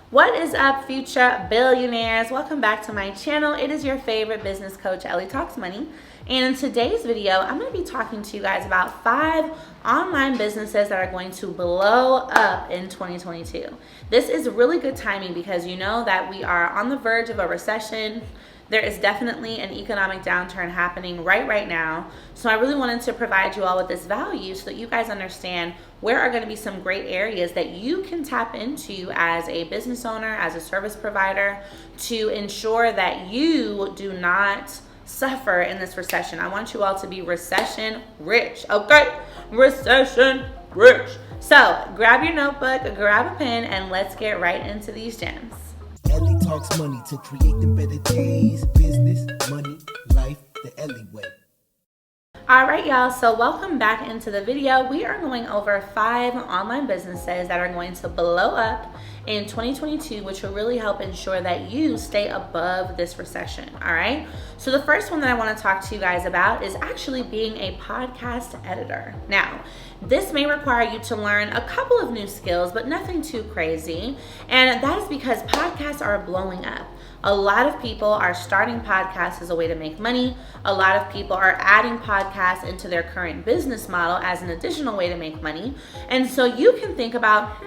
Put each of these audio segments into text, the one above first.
What is up, future billionaires? Welcome back to my channel. It is your favorite business coach, Ellie Talks Money. And in today's video, I'm going to be talking to you guys about 5 online businesses that are going to blow up in 2022. This is really good timing because you know that we are on the verge of a recession. There is definitely an economic downturn happening right now. So I really wanted to provide you all with this value so that you guys understand where are going to be some great areas that you can tap into as a business owner, as a service provider, to ensure that you do not suffer in this recession. I want you all to be recession rich, okay? Recession rich. So grab your notebook, grab a pen, and let's get right into these gems. Ellie talks money to create the better days. Business, money, life, the Ellie way. All right, y'all, so welcome back into the video. We are going over 5 online businesses that are going to blow up in 2022, which will really help ensure that you stay above this recession, all right? So the first one that I want to talk to you guys about is actually being a podcast editor. Now, this may require you to learn a couple of new skills, but nothing too crazy, and that is because podcasts are blowing up. A lot of people are starting podcasts as a way to make money. A lot of people are adding podcasts into their current business model as an additional way to make money. And so you can think about,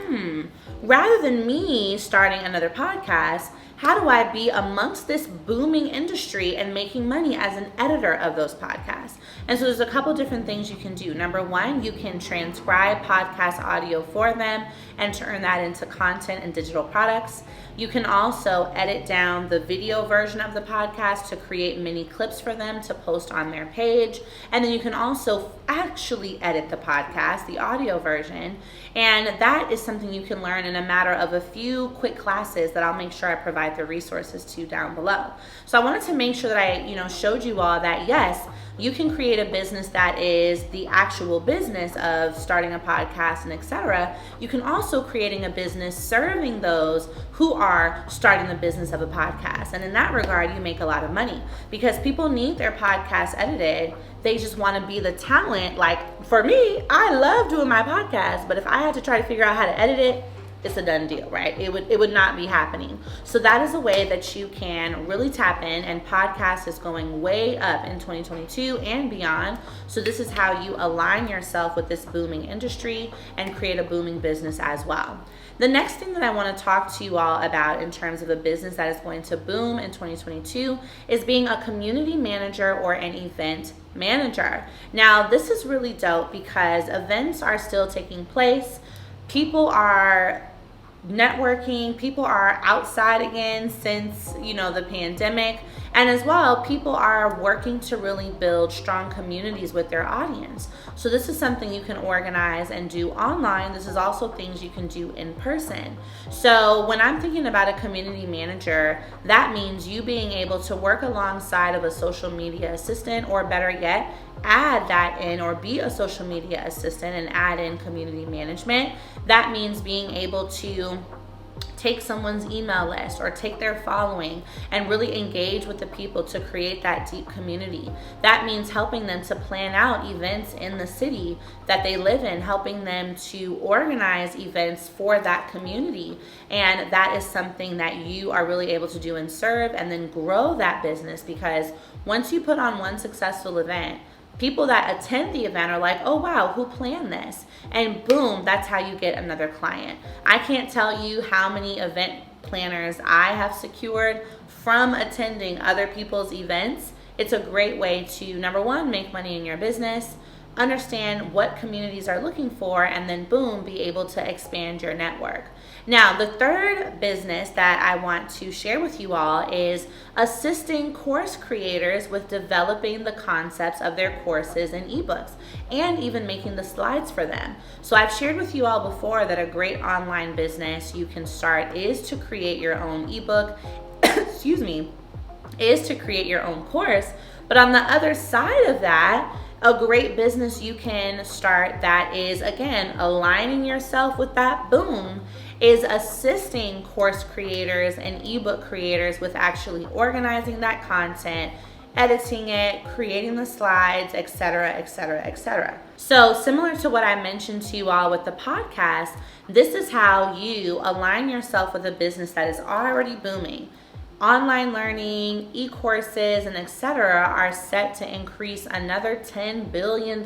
rather than me starting another podcast, how do I be amongst this booming industry and making money as an editor of those podcasts? And so there's a couple different things you can do. Number one, you can transcribe podcast audio for them and turn that into content and digital products. You can also edit down the video version of the podcast to create mini clips for them to post on their page. And then you can also actually edit the podcast, the audio version. And that is something you can learn in a matter of a few quick classes that I'll make sure I provide the resources to down below. So I wanted to make sure that I, showed you all that yes, you can create a business that is the actual business of starting a podcast and etc. You can also creating a business serving those who are starting the business of a podcast. And in that regard, you make a lot of money because people need their podcast edited. They just want to be the talent. Like for me, I love doing my podcast, but if I had to try to figure out how to edit it, it's a done deal, right? It would not be happening. So that is a way that you can really tap in, and podcast is going way up in 2022 and beyond. So this is how you align yourself with this booming industry and create a booming business as well. The next thing that I want to talk to you all about in terms of a business that is going to boom in 2022 is being a community manager or an event manager. Now, this is really dope because events are still taking place. People are networking, people are outside again since the pandemic, and as well people are working to really build strong communities with their audience. So this is something you can organize and do online. This is also things you can do in person. So when I'm thinking about a community manager, that means you being able to work alongside of a social media assistant, or better yet, add that in, or be a social media assistant and add in community management. That means being able to take someone's email list or take their following and really engage with the people to create that deep community. That means helping them to plan out events in the city that they live in, helping them to organize events for that community. And that is something that you are really able to do and serve, and then grow that business, because once you put on one successful event, people that attend the event are like, oh wow, who planned this? And boom, that's how you get another client. I can't tell you how many event planners I have secured from attending other people's events. It's a great way to, number one, make money in your business, understand what communities are looking for, and then boom, be able to expand your network. Now, the third business that I want to share with you all is assisting course creators with developing the concepts of their courses and ebooks, and even making the slides for them. So I've shared with you all before that a great online business you can start is to create your own ebook, is to create your own course. But on the other side of that, a great business you can start that is, again, aligning yourself with that boom, is assisting course creators and ebook creators with actually organizing that content, editing it, creating the slides, etc., etc., etc. So similar to what I mentioned to you all with the podcast, this is how you align yourself with a business that is already booming. Online learning, e-courses, and etc. are set to increase another $10 billion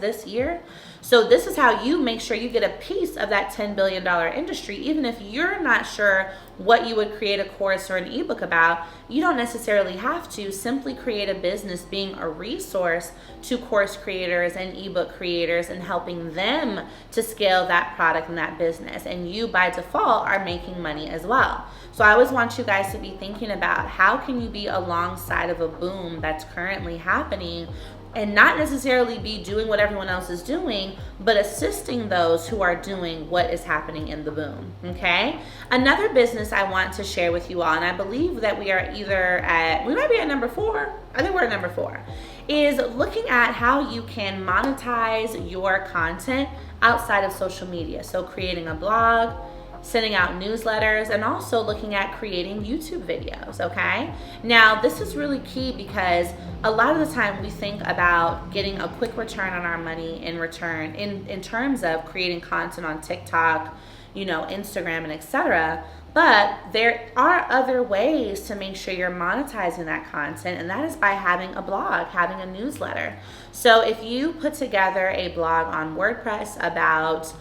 this year. So this is how you make sure you get a piece of that $10 billion industry. Even if you're not sure what you would create a course or an ebook about, you don't necessarily have to. Simply create a business being a resource to course creators and ebook creators and helping them to scale that product and that business. And you by default are making money as well. So I always want you guys to be thinking about how can you be alongside of a boom that's currently happening and not necessarily be doing what everyone else is doing, but assisting those who are doing what is happening in the boom, okay? Another business I want to share with you all, and I believe that we are we might be at number 4, I think we're at number 4, is looking at how you can monetize your content outside of social media. So creating a blog, sending out newsletters, and also looking at creating YouTube videos, okay? Now, this is really key because a lot of the time we think about getting a quick return on our money in return in terms of creating content on TikTok, Instagram, and etc. But there are other ways to make sure you're monetizing that content, and that is by having a blog, having a newsletter. So if you put together a blog on WordPress about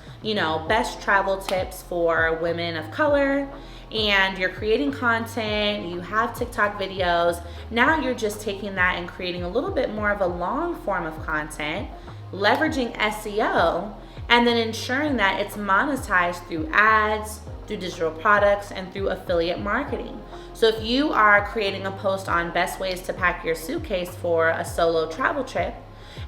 best travel tips for women of color, and you're creating content, you have TikTok videos, now you're just taking that and creating a little bit more of a long form of content, leveraging SEO, and then ensuring that it's monetized through ads, through digital products, and through affiliate marketing. So if you are creating a post on best ways to pack your suitcase for a solo travel trip,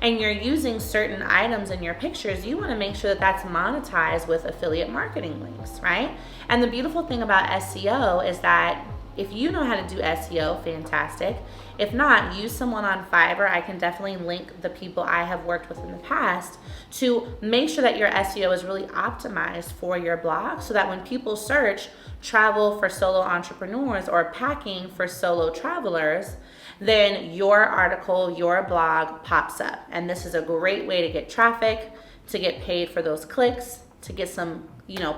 and you're using certain items in your pictures, you want to make sure that that's monetized with affiliate marketing links, right? And the beautiful thing about SEO is that if you know how to do SEO, fantastic. If not, use someone on Fiverr. I can definitely link the people I have worked with in the past to make sure that your SEO is really optimized for your blog so that when people search travel for solo entrepreneurs or packing for solo travelers, then your article, your blog pops up. And this is a great way to get traffic, to get paid for those clicks, to get some,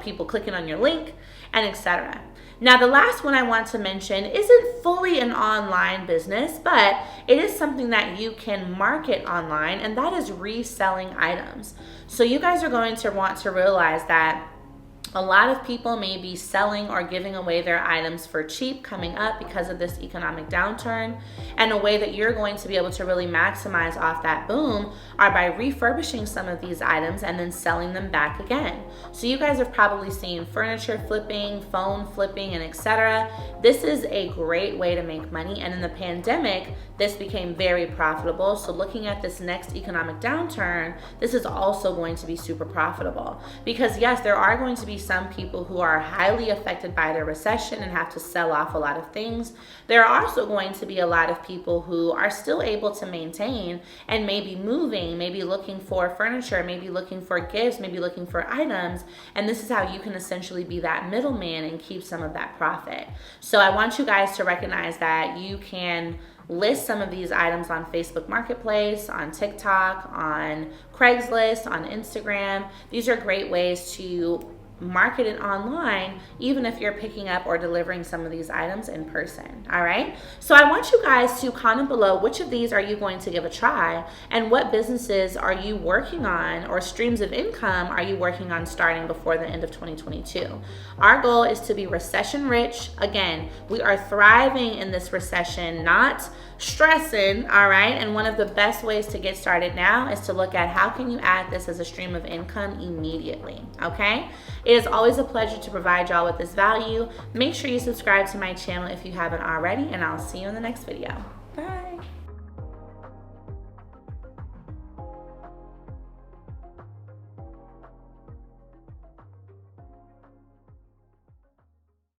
people clicking on your link, and etc. Now, the last one I want to mention isn't fully an online business, but it is something that you can market online, and that is reselling items. So you guys are going to want to realize that a lot of people may be selling or giving away their items for cheap coming up because of this economic downturn. And a way that you're going to be able to really maximize off that boom are by refurbishing some of these items and then selling them back again. So you guys have probably seen furniture flipping, phone flipping, and etc. This is a great way to make money. And in the pandemic, this became very profitable. So looking at this next economic downturn, this is also going to be super profitable. Because yes, there are going to be some people who are highly affected by the recession and have to sell off a lot of things. There are also going to be a lot of people who are still able to maintain and maybe moving, maybe looking for furniture, maybe looking for gifts, maybe looking for items. And this is how you can essentially be that middleman and keep some of that profit. So I want you guys to recognize that you can list some of these items on Facebook Marketplace, on TikTok, on Craigslist, on Instagram. These are great ways to market it online, even if you're picking up or delivering some of these items in person. All right, so I want you guys to comment below which of these are you going to give a try, and what businesses are you working on or streams of income are you working on starting before the end of 2022. Our goal is to be recession rich. Again, we are thriving in this recession, not stressing. All right, and one of the best ways to get started now is to look at how can you add this as a stream of income immediately. Okay, it is always a pleasure to provide y'all with this value. Make sure you subscribe to my channel if you haven't already, and I'll see you in the next video.